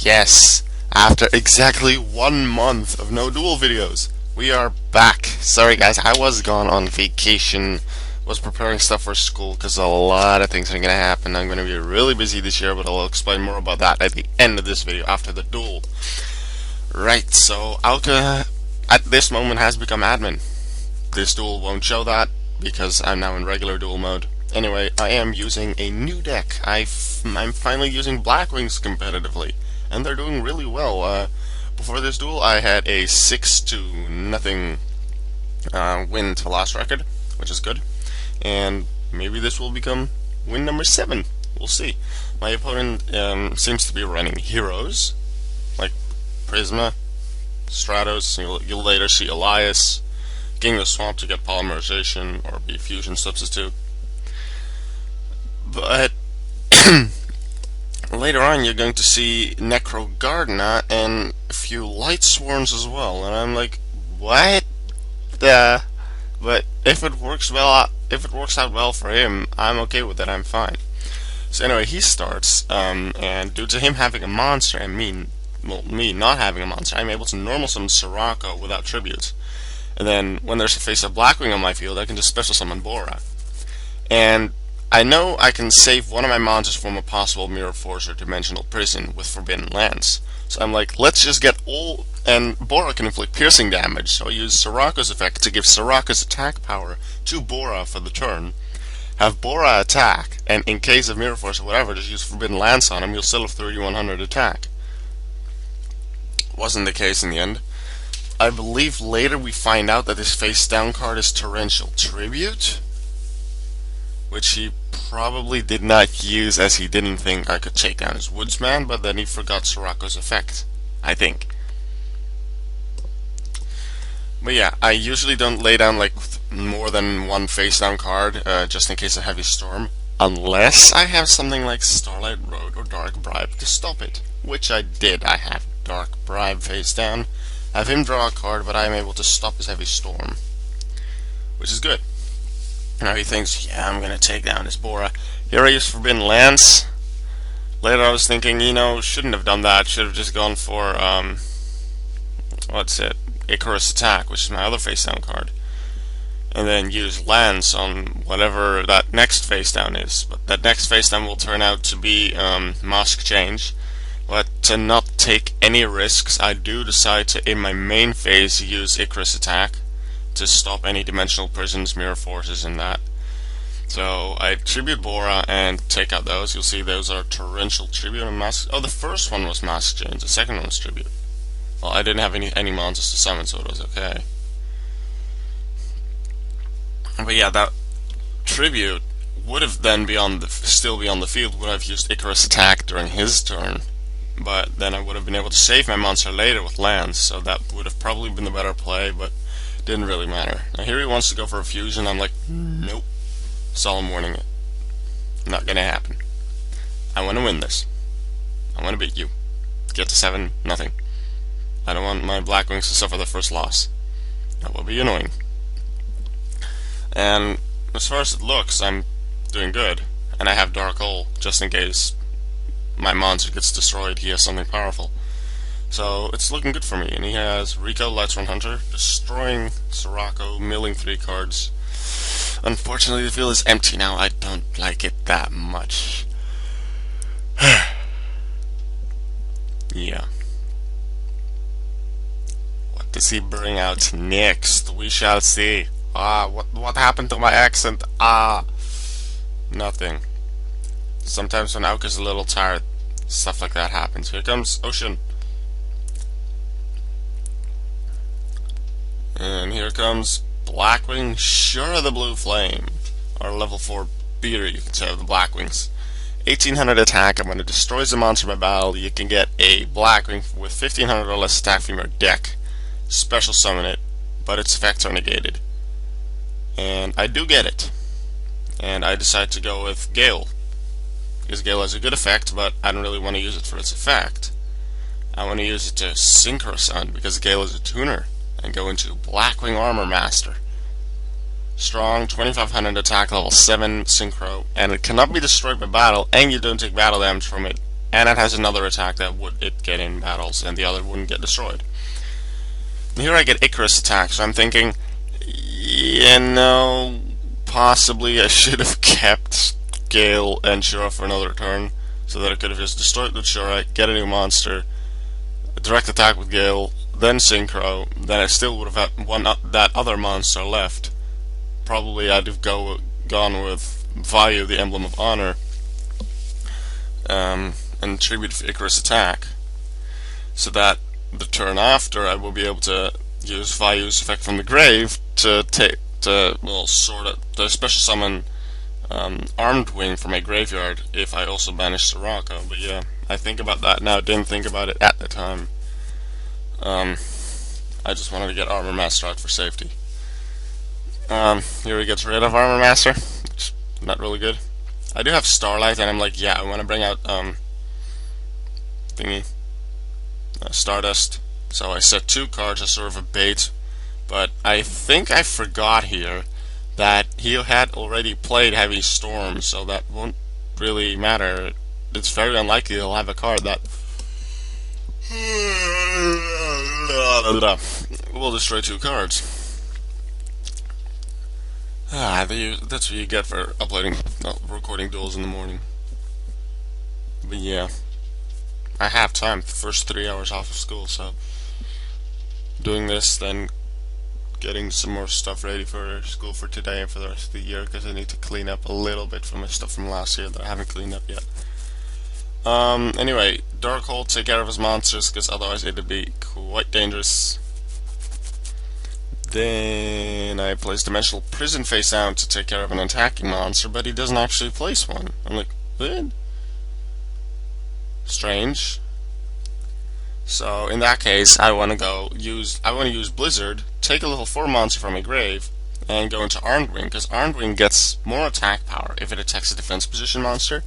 Yes, after exactly 1 month of no Duel videos, we are back. Sorry guys, I was gone on vacation, was preparing stuff for school because a lot of things are going to happen. I'm going to be really busy this year, but I'll explain more about that at the end of this video after the Duel. Right, so Alka at this moment has become admin. This Duel won't show that because I'm now in regular Duel mode. Anyway, I am using a new deck. I'm finally using Blackwings competitively, and they're doing really well. Before this Duel, I had a 6-0 win to loss record, which is good. And maybe this will become win number 7. We'll see. My opponent seems to be running heroes, like Prisma, Stratos. You'll later see Elias, King of the Swamp to get polymerization or be fusion substitute. But later on you're going to see Necro Gardener and a few Light Swarms as well, and I'm like, what? But if it works out well for him, I'm okay with it. I'm fine. So anyway, he starts, and due to him having a monster and me not having a monster, I'm able to normal summon Sirocco without tributes. And then when there's a face of Blackwing on my field, I can just special summon Bora. And I know I can save one of my monsters from a possible Mirror Force or Dimensional Prison with Forbidden Lance. So I'm like, let's just get all... And Bora can inflict piercing damage, so I use Sirocco's effect to give Sirocco's attack power to Bora for the turn. Have Bora attack, and in case of Mirror Force or whatever, just use Forbidden Lance on him, you'll still have 3100 attack. Wasn't the case in the end. I believe later we find out that his face down card is Torrential Tribute, which he probably did not use as he didn't think I could take down his Woodsman, but then he forgot Sirocco's effect, I think. But yeah, I usually don't lay down like more than one face down card, just in case of Heavy Storm, unless I have something like Starlight Road or Dark Bribe to stop it, which I did. I have Dark Bribe face down, have him draw a card, but I am able to stop his Heavy Storm, which is good. Now he thinks, yeah, I'm gonna take down this Bora. Here I use Forbidden Lance. Later I was thinking, shouldn't have done that. Should have just gone for, Icarus Attack, which is my other face down card. And then use Lance on whatever that next face down is. But that next face down will turn out to be Mask Change. But to not take any risks, I do decide to, in my main phase, use Icarus Attack to stop any dimensional prisons, mirror forces, and that. So I tribute Bora and take out those. You'll see those are Torrential Tribute and Mask. Oh, the first one was Mask Change. The second one was Tribute. Well, I didn't have any monsters to summon, so it was okay. But yeah, that Tribute would have then still be on the field. Would have used Icarus Attack during his turn, but then I would have been able to save my monster later with Lance. So that would have probably been the better play, but didn't really matter. Now here he wants to go for a fusion. I'm like, nope. Solemn warning it. Not gonna happen. I want to win this. I want to beat you. Get to 7-0. I don't want my Blackwings to suffer the first loss. That will be annoying. And as far as it looks, I'm doing good. And I have Dark Hole, just in case my monster gets destroyed. He has something powerful. So it's looking good for me. And he has Rico, Lightsworn Hunter, destroying Sirocco, milling 3 cards. Unfortunately, the field is empty now. I don't like it that much. Yeah. What does he bring out next? We shall see. What happened to my accent? Nothing. Sometimes when Auk is a little tired, stuff like that happens. Here comes Ocean. And here comes Blackwing, sure the Blue Flame. Our level 4 beater, you can say, of the Blackwings. 1800 attack, and when it destroys a monster by battle, you can get a Blackwing with 1500 or less attack from your deck. Special summon it, but its effects are negated. And I do get it. And I decide to go with Gale. Because Gale has a good effect, but I don't really want to use it for its effect. I want to use it to Synchro Sun, because Gale is a tuner. And go into Blackwing Armor Master. Strong, 2500 attack, level 7 synchro, and it cannot be destroyed by battle, and you don't take battle damage from it and it has another attack that would it get in battles, and the other wouldn't get destroyed. And here I get Icarus attack, so I'm thinking, possibly I should have kept Gale and Shura for another turn, so that I could have just destroyed with Shura, get a new monster, direct attack with Gale, then Synchro, then I still would have had that other monster left. Probably I'd have gone with Vayu, the Emblem of Honor, and tribute for Icarus attack, so that the turn after I will be able to use Vayu's effect from the grave to special summon Armed Wing from my graveyard if I also banish Sirocco. But yeah, I think about that now. Didn't think about it at the time. I just wanted to get Armor Master out for safety. Here he gets rid of Armor Master, which is not really good. I do have Starlight, and I'm like, yeah, I want to bring out Stardust. So I set 2 cards as sort of a bait, but I think I forgot here that he had already played Heavy Storm, so that won't really matter. It's very unlikely he'll have a card that will destroy 2 cards. That's what you get for recording duels in the morning. But yeah, I have time, the first 3 hours off of school, so doing this, then getting some more stuff ready for school for today and for the rest of the year, because I need to clean up a little bit from my stuff from last year that I haven't cleaned up yet. Anyway, Darkhold, take care of his monsters, because otherwise it would be quite dangerous. Then I place Dimensional Prison face down to take care of an attacking monster, but he doesn't actually place one. I'm like, what? Strange. So in that case, I want to use Blizzard, take a level 4 monster from my grave, and go into Armed Wing, because Armed Wing gets more attack power if it attacks a defense position monster,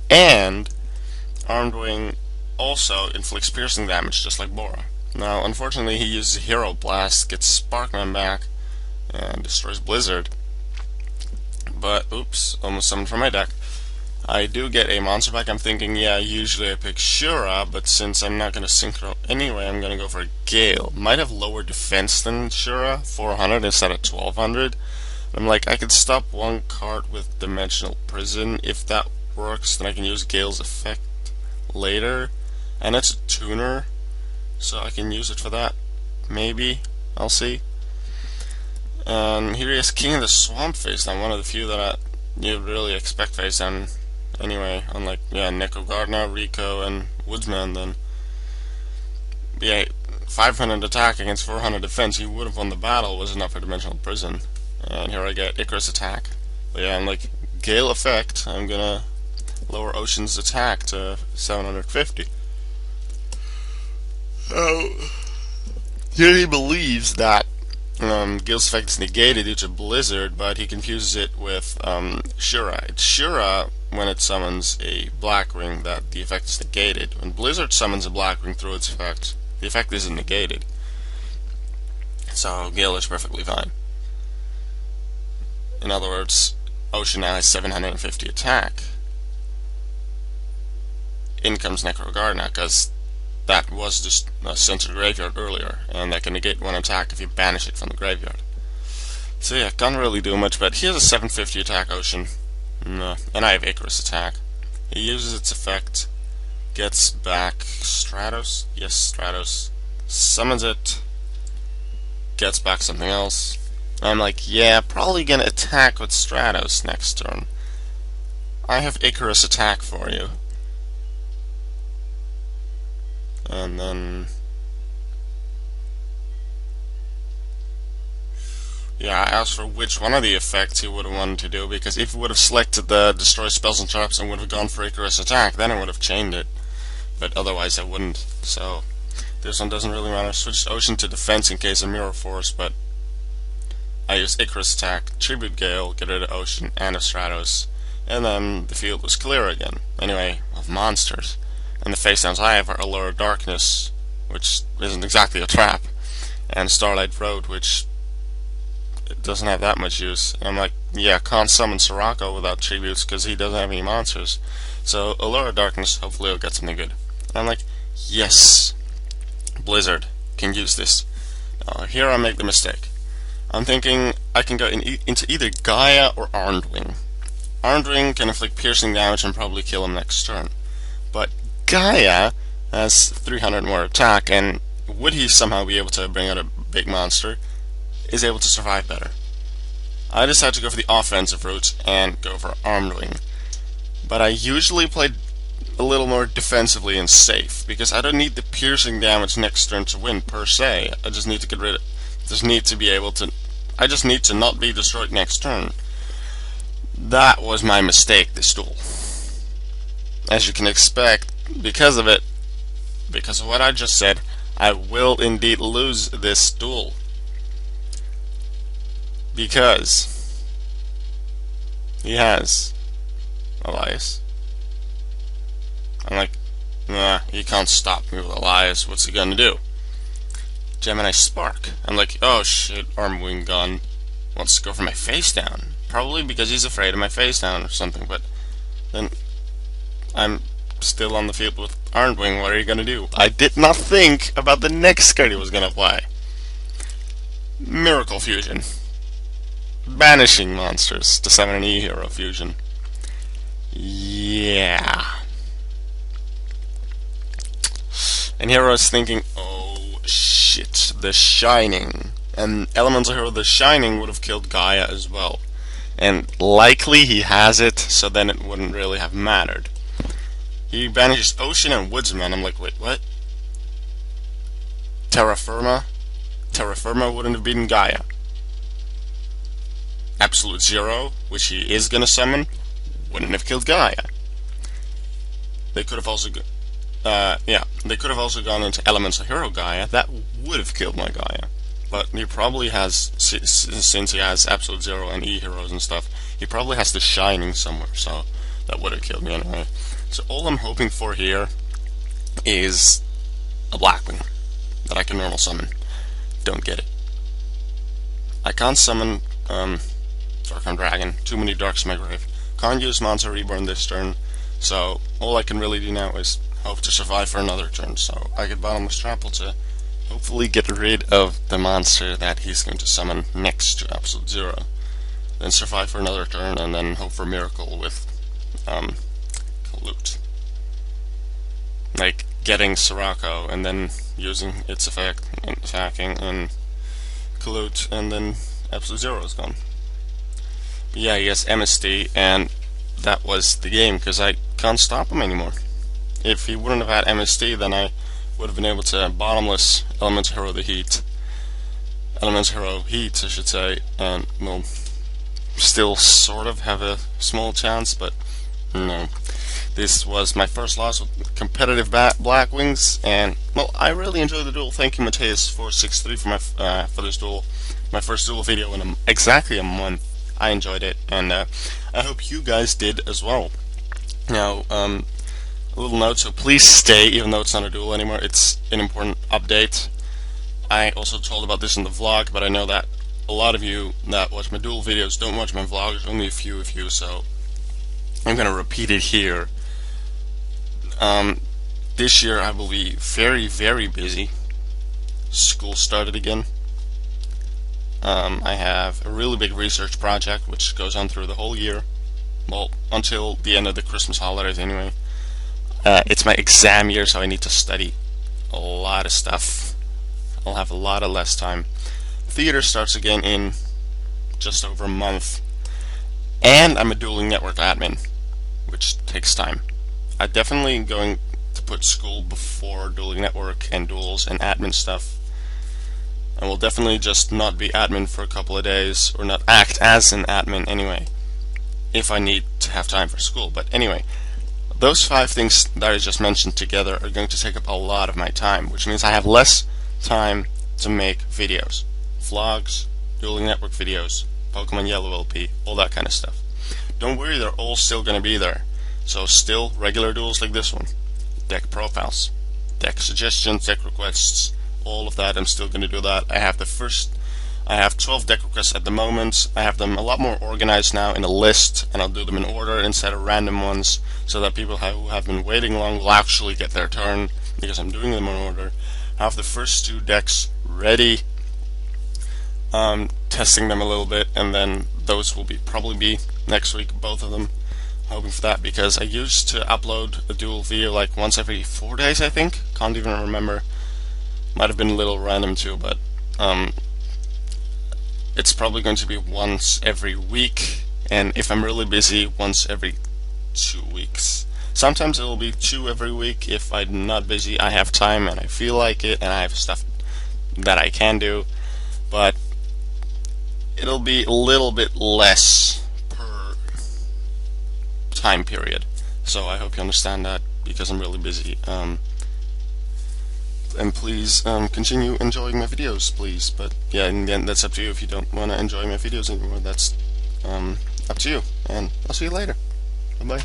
and Armed Wing also inflicts piercing damage, just like Bora. Now, unfortunately, he uses Hero Blast, gets Sparkman back, and destroys Blizzard. But, oops, almost summoned from my deck. I do get a monster back. I'm thinking, yeah, usually I pick Shura, but since I'm not going to Synchro anyway, I'm going to go for Gale. Might have lower defense than Shura, 400 instead of 1200. I'm like, I could stop 1 card with Dimensional Prison. If that works, then I can use Gale's effect later. And it's a tuner, so I can use it for that. Maybe. I'll see. And here he is, King of the Swamp face down, one of the few that you really expect face down anyway, unlike, yeah, Neko Gardner, Rico, and Woodsman. Then, yeah, 500 attack against 400 defense, he would have won the battle, was enough for Dimensional Prison. And here I get Icarus attack. But yeah, I'm like, Gale effect, I'm gonna lower Ocean's attack to 750. So, here he believes that Gale's effect is negated due to Blizzard, but he confuses it with Shura. It's Shura, when it summons a Blackwing, that the effect is negated. When Blizzard summons a Blackwing through its effect, the effect isn't negated. So Gale is perfectly fine. In other words, Ocean now has 750 attack. In comes Necrogardna, because that was just sent to the graveyard earlier, and that can negate 1 attack if you banish it from the graveyard. So yeah, can't really do much, but he has a 750 attack Ocean, and I have Icarus attack. He uses its effect, gets back Stratos, yes, Stratos, summons it, gets back something else. I'm like, yeah, probably gonna attack with Stratos next turn. I have Icarus attack for you. And then, yeah, I asked for which one of the effects he would have wanted to do, because if he would have selected the Destroy Spells and Traps and would have gone for Icarus attack, then I would have chained it. But otherwise I wouldn't. So this one doesn't really matter. Switched Ocean to defense in case of Mirror Force, but I used Icarus attack, Tribute Gale, get rid of Ocean and of Stratos, and then the field was clear again. Anyway, of monsters. And the face downs I have are Allure Darkness, which isn't exactly a trap, and Starlight Road, which doesn't have that much use. And I'm like, yeah, can't summon Sirocco without tributes because he doesn't have any monsters. So Allure of Darkness, hopefully I'll get something good. And I'm like, yes, Blizzard can use this. Here I make the mistake. I'm thinking I can go into either Gaia or Armed Wing. Armed Wing can inflict piercing damage and probably kill him next turn. But Gaia has 300 more attack, and would he somehow be able to bring out a big monster, is able to survive better. I decided to go for the offensive route and go for Armed Wing. But I usually play a little more defensively and safe, because I don't need the piercing damage next turn to win per se. I just need to get rid of, I just need to not be destroyed next turn. That was my mistake this duel. As you can expect, because of what I just said, I will indeed lose this duel. Because he has Elias. I'm like, nah, he can't stop me with Elias. What's he gonna do? Gemini Spark. I'm like, oh shit, Armed Wing gone. Wants to go for my face down. Probably because he's afraid of my face down or something, but then I'm still on the field with Armed Wing. What are you gonna do? I did not think about the next card he was gonna play. Miracle Fusion. Banishing monsters to summon an E-Hero Fusion. Yeah. And here I was thinking, oh shit, The Shining. And Elemental Hero The Shining would have killed Gaia as well. And likely he has it, so then it wouldn't really have mattered. He banishes Ocean and Woodsman. I'm like, wait, what? Terra Firma? Terra Firma wouldn't have beaten Gaia. Absolute Zero, which he is gonna summon, wouldn't have killed Gaia. They could have also they could have also gone into Elemental Hero Gaia. That would have killed my Gaia. But he probably has, since he has Absolute Zero and E-Heroes and stuff, he probably has The Shining somewhere, so that would have killed me anyway. So all I'm hoping for here is a Blackwing that I can normal summon. Don't get it. I can't summon Darkhan Dragon. Too many darks in my grave. Can't use Monster Reborn this turn, so all I can really do now is hope to survive for another turn. So I get Bottomless Trample to hopefully get rid of the monster that he's going to summon next to Absolute Zero. Then survive for another turn, and then hope for a miracle with Loot. Like getting Sirocco and then using its effect and attacking and Colute, and then Absolute Zero is gone. But yeah, he has MST, and that was the game, because I can't stop him anymore. If he wouldn't have had MST, then I would have been able to Bottomless Elemental Hero the Heat. Elemental Hero Heat, I should say, and we'll still sort of have a small chance, but no. This was my first loss with competitive Blackwings, and well, I really enjoyed the duel. Thank you, Mateous463, for for this duel. My first duel video in exactly a month. I enjoyed it, and I hope you guys did as well. Now, a little note, so please stay, even though it's not a duel anymore. It's an important update. I also told about this in the vlog, but I know that a lot of you that watch my duel videos don't watch my vlogs, only a few of you, so I'm going to repeat it here. This year I will be very, very busy. School started again. I have a really big research project which goes on through the whole year. Well, until the end of the Christmas holidays anyway. It's my exam year, so I need to study a lot of stuff. I'll have a lot of less time. Theater starts again in just over a month. And I'm a Dueling Network admin, which takes time. I'm definitely going to put school before Dueling Network and duels and admin stuff. And will definitely just not be admin for a couple of days, or not act as an admin anyway, if I need to have time for school. But anyway, those 5 things that I just mentioned together are going to take up a lot of my time, which means I have less time to make videos. Vlogs, Dueling Network videos, Pokemon Yellow LP, all that kind of stuff. Don't worry, they're all still going to be there. So still regular duels like this one. Deck profiles, deck suggestions, deck requests, all of that. I'm still going to do that. I have the first I have 12 deck requests at the moment. I have them a lot more organized now in a list, and I'll do them in order instead of random ones, so that people who have been waiting long will actually get their turn, because I'm doing them in order. I have the first 2 decks ready, testing them a little bit, and then those will probably be next week, both of them. Hoping for that, because I used to upload a Duel video like once every 4 days, I think. Can't even remember. Might have been a little random too, but it's probably going to be once every week, and if I'm really busy, once every 2 weeks. Sometimes it will be 2 every week if I'm not busy, I have time and I feel like it, and I have stuff that I can do, but it'll be a little bit less per time period. So I hope you understand that, because I'm really busy. And please continue enjoying my videos, please. But yeah, in the end, that's up to you. If you don't want to enjoy my videos anymore, that's up to you. And I'll see you later. Bye bye.